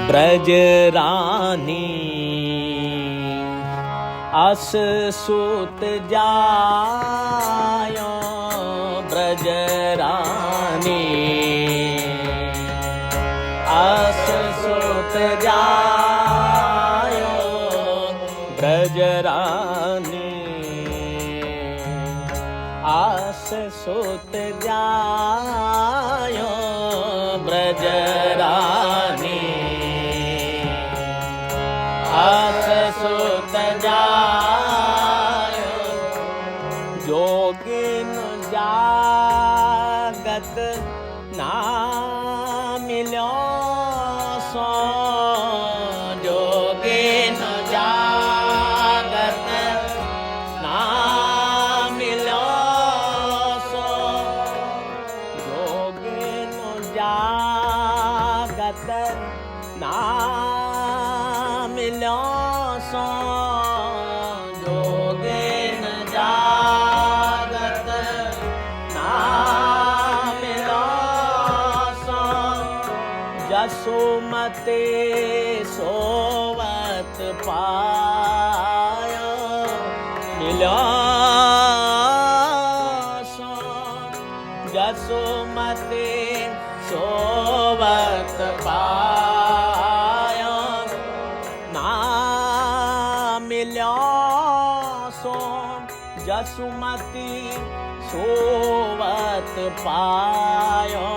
ब्रज रानी अस सुत जायो ब्रज रानी अस सुत जायो ब्रज रानी अस सुत जायो ब्रज रानी अस सुत जायो जोगिन जागत ना मिलो सो जोगिन जागत ना मिलो सो जोगिन जागत ना मिलो सो जोगिन जागत ना मिलो सो जसुमते सोवत पायो मिलो सो जसुमते सोवत पायो ना मिलो सो जसुमती सोवत पायो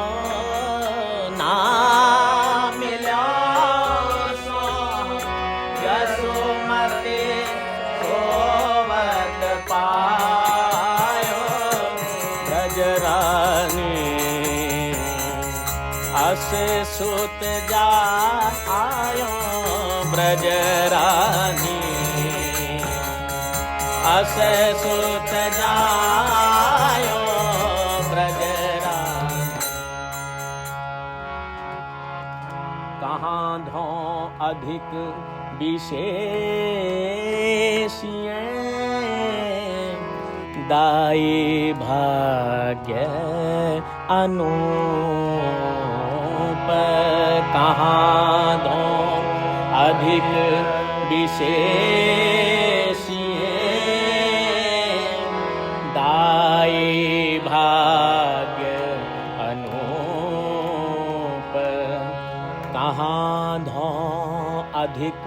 ना मिलो सो जसुमती सोवत पायो ब्रज रानी अस सुत जायो ब्रज रानी अस सुत जायो ब्रज रानी कहाँ धो अधिक विशेषिए दाई भाग्य अनूप कहाँ धो अधिक विशेषिए दाई भाग्य अनूप कहाँ धो अधिक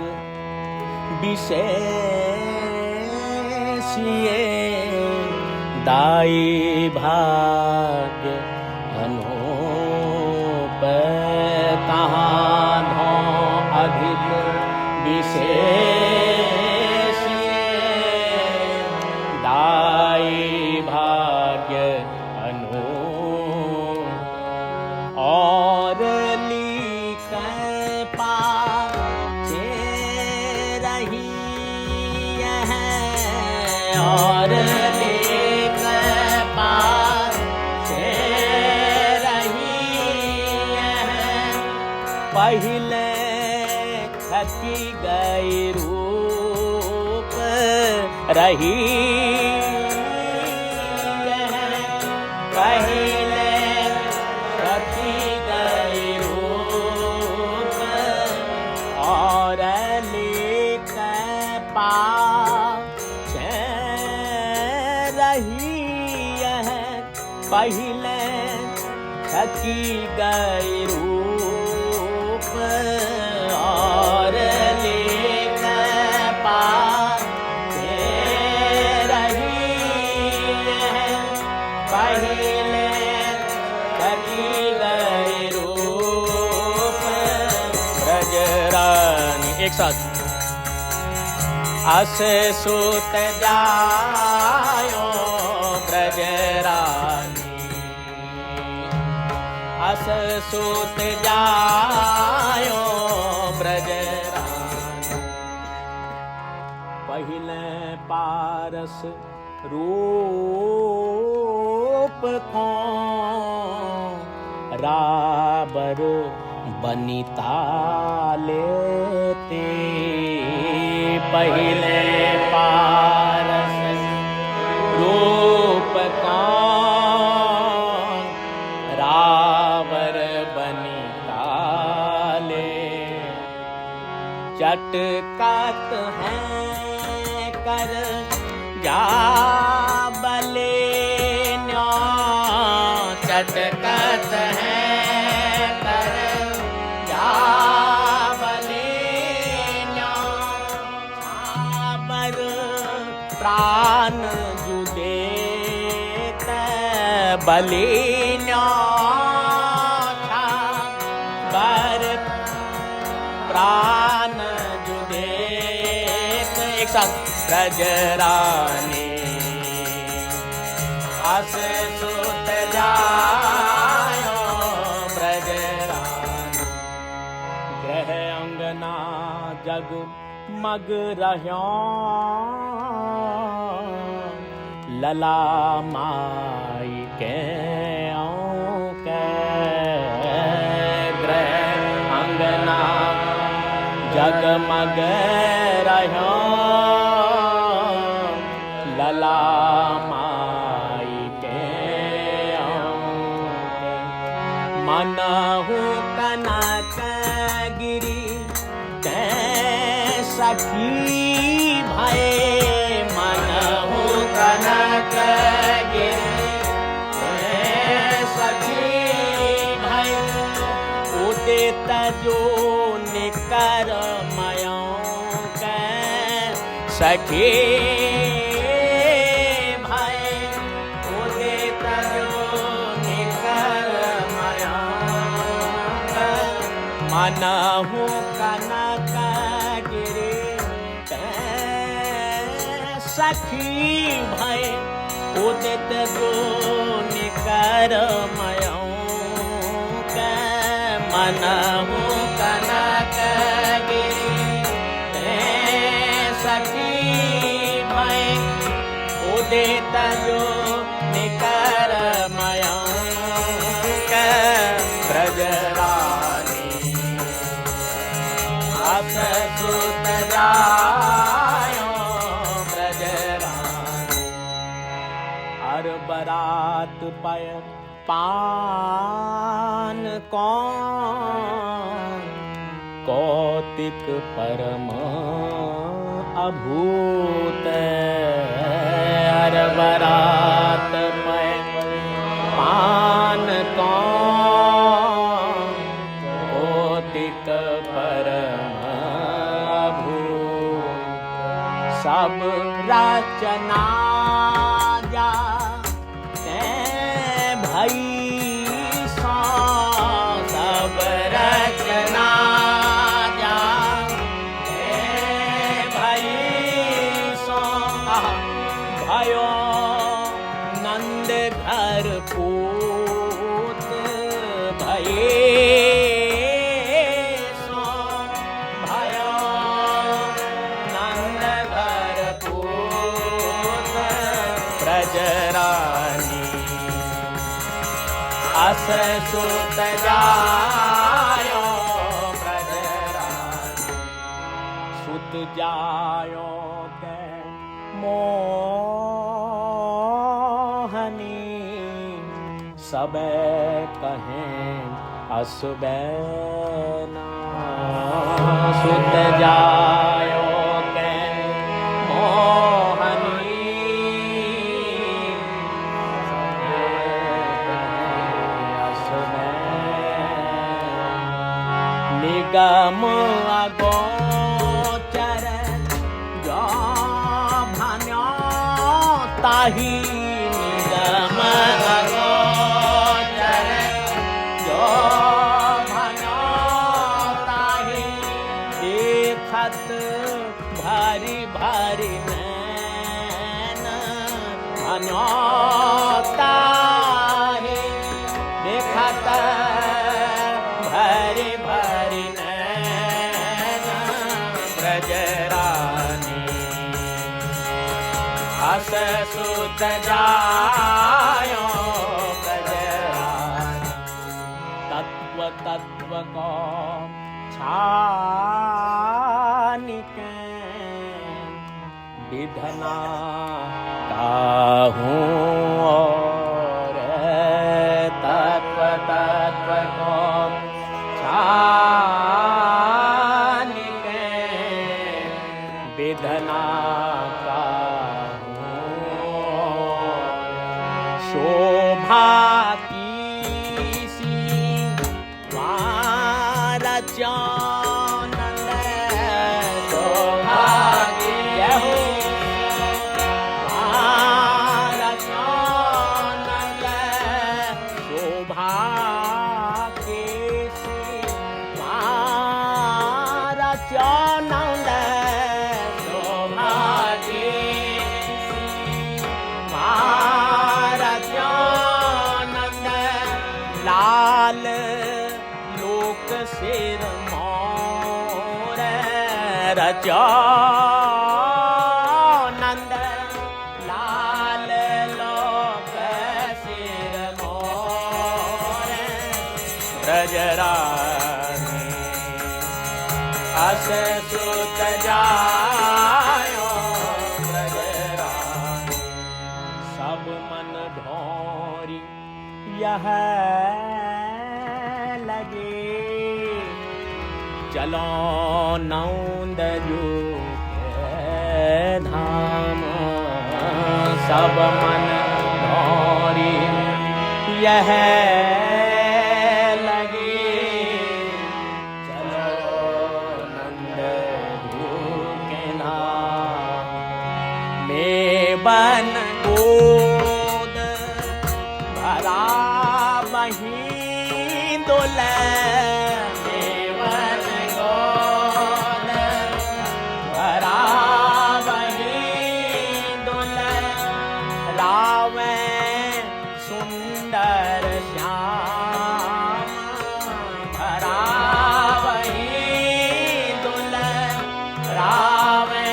विशेषिए दाई भाग्य अनूप कहाँ धो अधिक विशेषिए दाई भाग्य अनूप और लिख पाछे रही है और लिख पाछे रही है पहले थकी गई रूप रही है पहले थकी गई रूप और लिख पाछे रही है पहले थकी गई रूप और लिख पाछे रही है पहले थकी गई रूप ब्रज रानी एक साथ अस सुत जायो ब्रज रानी अस सुत जायो ब्रज रानी पहले पारस रूप को राबर बनिता लेते पहले पारस रूप का रावर बनिता ले चटकत है कर जा बले न्यो, चटकत है कर जा बले न्यो, छाबर प्राण जुदे ते बले न्यो, छाबर प्राण जुदे। एक साथ ब्रजरानी अस सुत जायो ब्रजरानी, ग्रह अंगना जग मग रह्यो, लला माई के ग्रह अंगना जगमग रह्यो, लला माई के मनहु कनक गिरी कै सखी भय, मनहु कनक गिरी कै सखी भय, उदित जो निकर मयो कै सखी भय, उदित जो निकर मयो कै, मनहु कनक गिरी कै सखी भय, उदित जो निकर मयो कै, मनहु कनक गिरी कै सखी भय, उदित जो निकर मयो कै, ब्रजरानी अस सुत जायो ब्रजरानी, हर बरात पय पान कौन, कौतिक परम अभूत, हर बरात में पान कौन, कौतिक परम अभूत, सब रचना जा भई सो, सब रचना जा भई सो, भयो नंद घर पूत भये सो, भयो नंद घर पूत ब्रजरानी अस सुत जायो ब्रजरानी, सुत जायो के मोहनी, सबे कहें असुबे ना, सुत जायो के मोहनी, निगम अगोचर जो भन्यो ताही, निगम अगोचर जो भन्यो ताही, देखत भारी भारी नैन भन्यो ताही, देखत भारी भारी नैन ब्रजरानी अस सुत जायो ब्रजरानी, तत्व तत्व को छानिके विधना काहूँ, और तत्व तत्व को छानिके की सी रचानंद शोभा की जय हो रचानंद शोभा के सी रचानंद शोभा के रचानंद लाल लोक सिर मोर रचानंद लाल लोक सिर मोर ब्रजरानी अस सुत जायो ब्रजरानी सब मन ढोरी यह लगे चलो नौंद जो के धाम सब मन ढोरी यह लगे चलो नंद जो के धाम में बन गोद भरा बही दुल देवन गोद भरा बही दुल रावे सुंदर श्याम भरा बही दुल रावे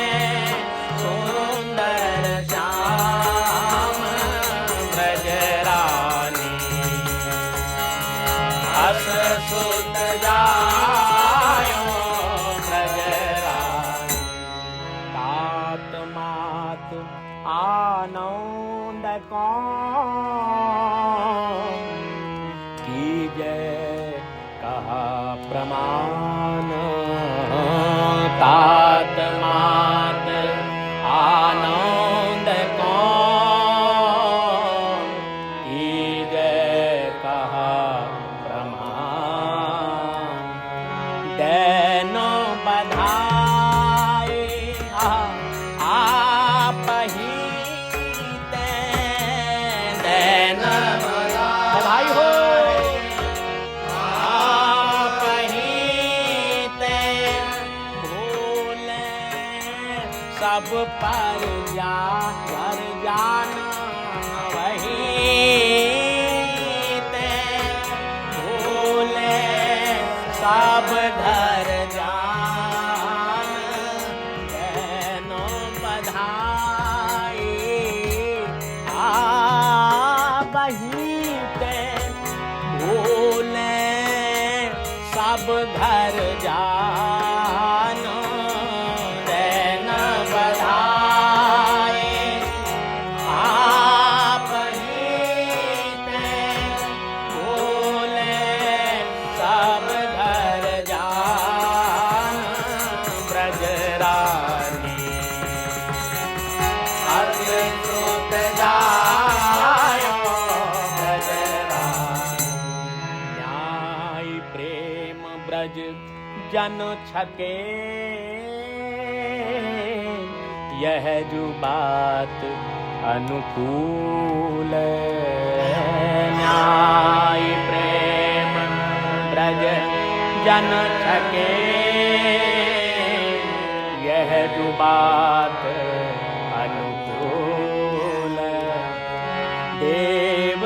सुंदर श्याम ब्रजरानी अस सुत जायो ब्रजरानी तात मात आनंद कौन कीजय कहा प्रमाण तात मात आनंद कौन कीजय कहा प्रमाण दैन बधाई आप ही दैन बधाई हो आप ही भोले सब पर जान वही भोले सब घर जान दैनो बधाई बही भोले सब घर जान दैन बधाई भोले सब घर जान ब्रजरानी अद्भुत जायो ब्रजरानी न्याय प्रेम ब्रज जन छके यह जो बात अनुकूल न्याय प्रेम ब्रज जन छके यह जो बात अनुकूल देव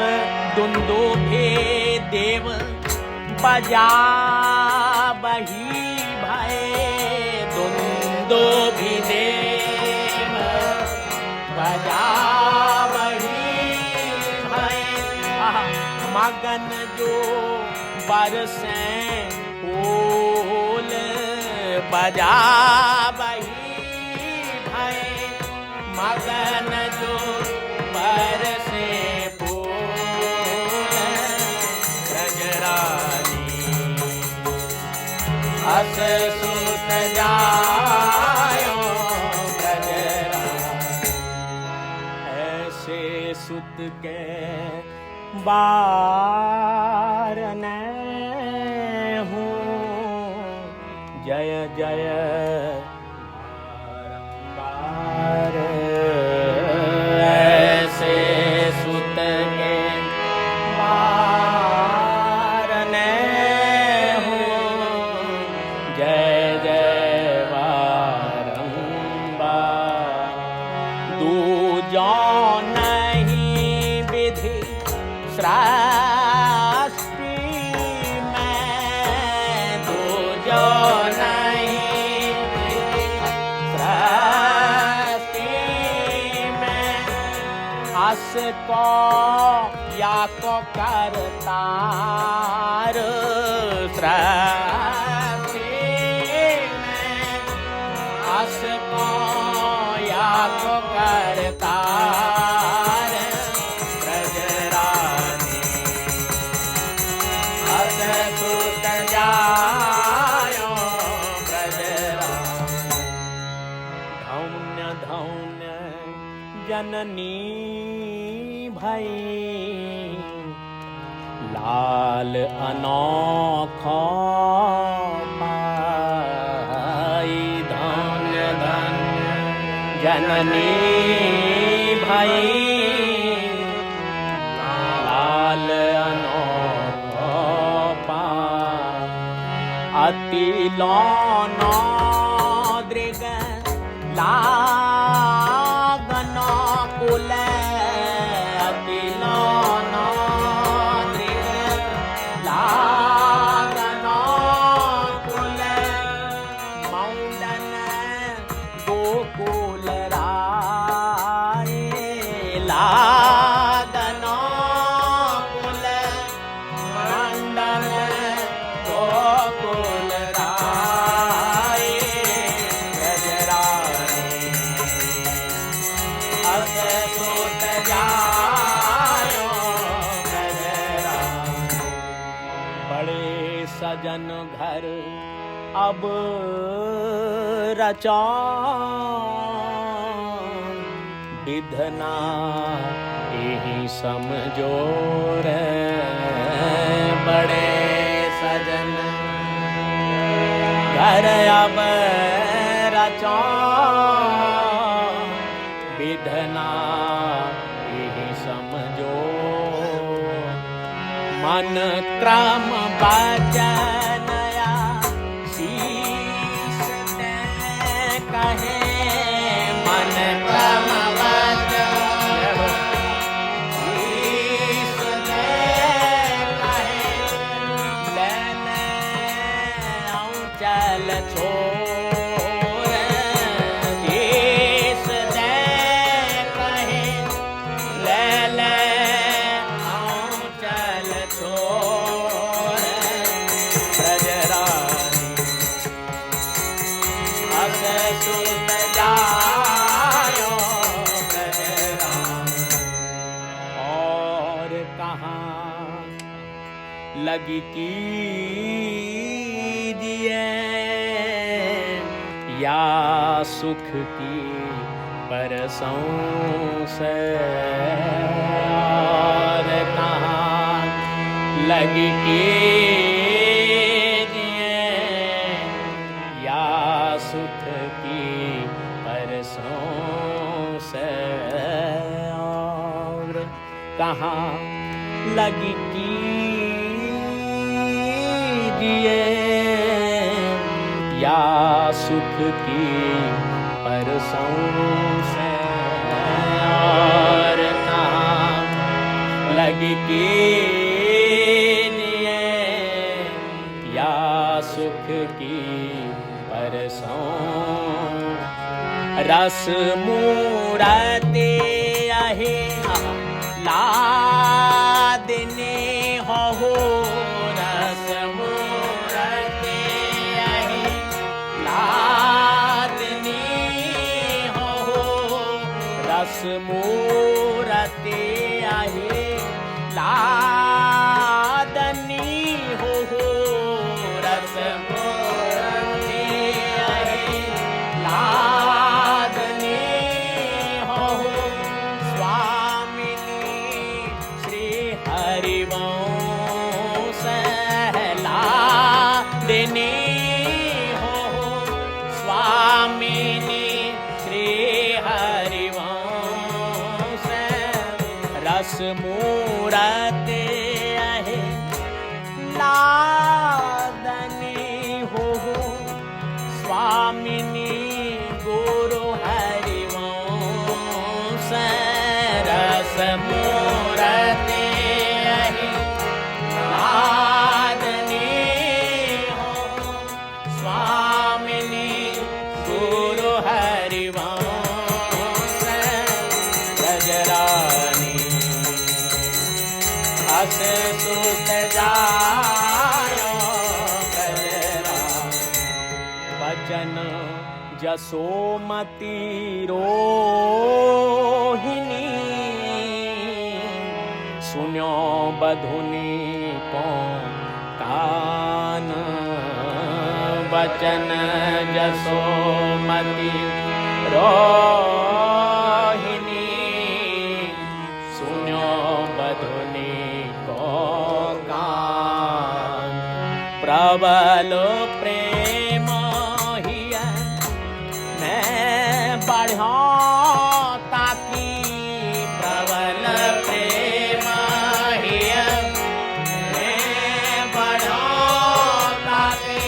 दुंदुभि देव बजा बही भय दुंदुभि देव बजा बही भय मगन जो बरसे फूल बजा बही भय मगन जो बरसे फूल ब्रजरानी अस सुत जायो ब्रजरानी ऐसे सुत के बारंबार हूँ जय जय बारंबार ऐसे सुत के बारने हूँ जय जय बारंबार दूजो नहीं विधि सृष्टि में दूजो नहीं विधि सृष्टि में अस को या को करतार सृष्टि में अस को या को करतार ब्रजरानी अस सुत जायो ब्रजरानी धौन्य धौन्य जननी भई लाल अनोखो पाई धन्य धन्य जननी भई लाल अनोखो पाई अति लोनो दृग लागनो कुल अति लोनो दृग लागनो कुल मौंडन गोकुल राय लागनो कुल मंडन गोकुल राय ब्रजरानी अस सुत जायो ब्रजरानी बड़े सजन घर अब रचो विधना यही समझो रे बड़े सजन घर अब रचो विधना यही समझो मन क्रम बचनया शीस ते कहे मन क्रम बचन शीस ते कहे लेने आऊं चल छोड़ शीस ते कहे ले ले आऊं चल छोड़ ब्रजरानी अस सुत जायो ब्रजरानी और कहाँ लगी कीजिए या सुख की परसों से और कहाँ लगी कीजिए या सुख की परसों से और कहाँ लगी कीजिए या सुख की परसों से और कहाँ लगी कीजिए या सुख की परसों रस मूरते आहे लादने हो रस मूरते आहे लादने हो रस मूरते आहे लादनी हो रस मूरते आहे लादनी हो स्वामिनी श्री हरि स्वामिनी हो स्वामिनी श्री हरिवंश रस मूरते आहे लादनी हो स्वामिनी गुरु हरिवंश रस मूरते आहे लादनी हो स्वामिनी गुरु हरिवंश गजरानी अस सुत जायो गजरानी बचन जसोमती रोहिणी सुन्यो बधुनी को कान बचन जसोमती रोहिणी सुन्यो बधुनी को कान प्रबल प्रेम हिया मैं बढ़ा ताकि प्रबल प्रेम हिया मैं बढ़ा ताकि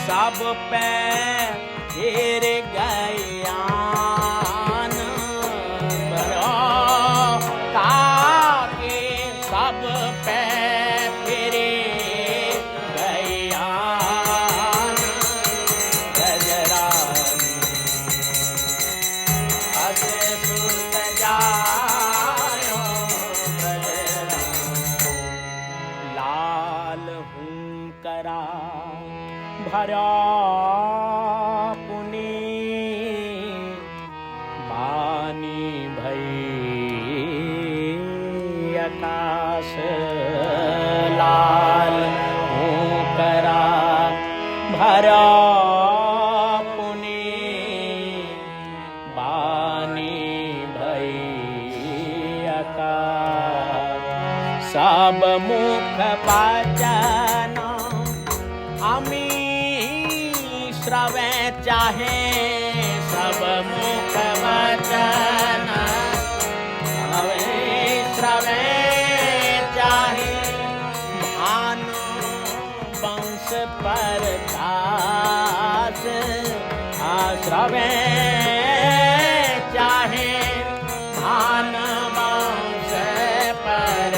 सब पे फिर गयान बढ़ा ताकि सब पे फिर गयान गजरानी अस सुत जायो गजरानी लाल हूँ करा भरा पुनी बानी भई आकाश लाल हूँ करा भरा पुनी बानी भई आकाश सब मुख वचन अमी श्रवे चाहे सब मुख वचन श्रवे चाहे भान वंश पर दास श्रवे चाहे भान वंश पर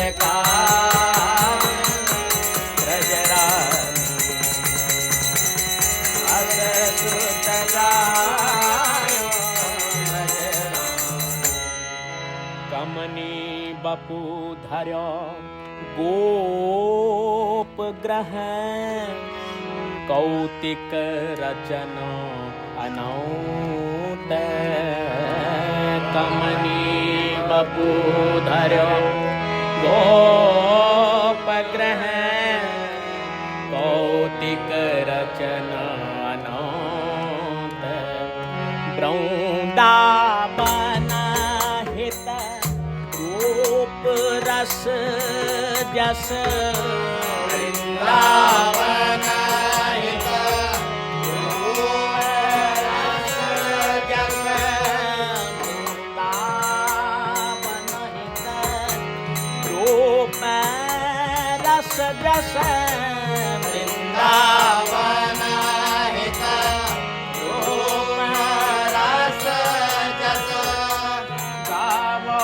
कमनी बपू धर्यो गोप ग्रह कौतिक रचन अनौत कमनी बपू धर्यो गोप ग्रह कौतिक रचन अनौत वृंदावन हित रूप रस जस वृंदावन हित रूप रस जस वृंदावन हित रूप रस जस वृंदावन हित रूप रस जस गावो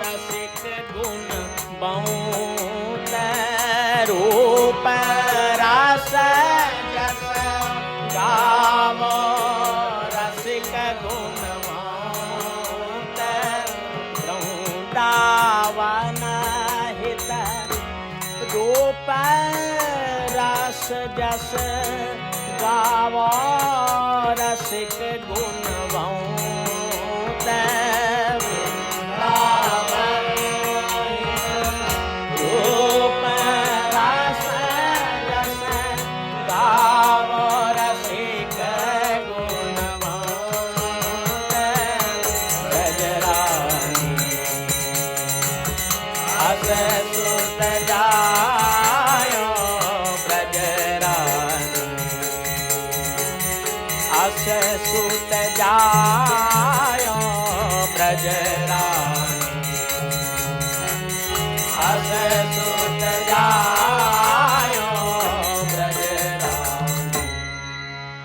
रसिक गुण बहुत रूप रस जस गावो रसिक गुण बहुत वृंदावन हित रूप रस जस गावो रसिक गुण बहुत वृंदावन रूप रस जस गावो रसिक गुण बहुत गजरानी अस सुत जायो ब्रजरानी दास सुत जा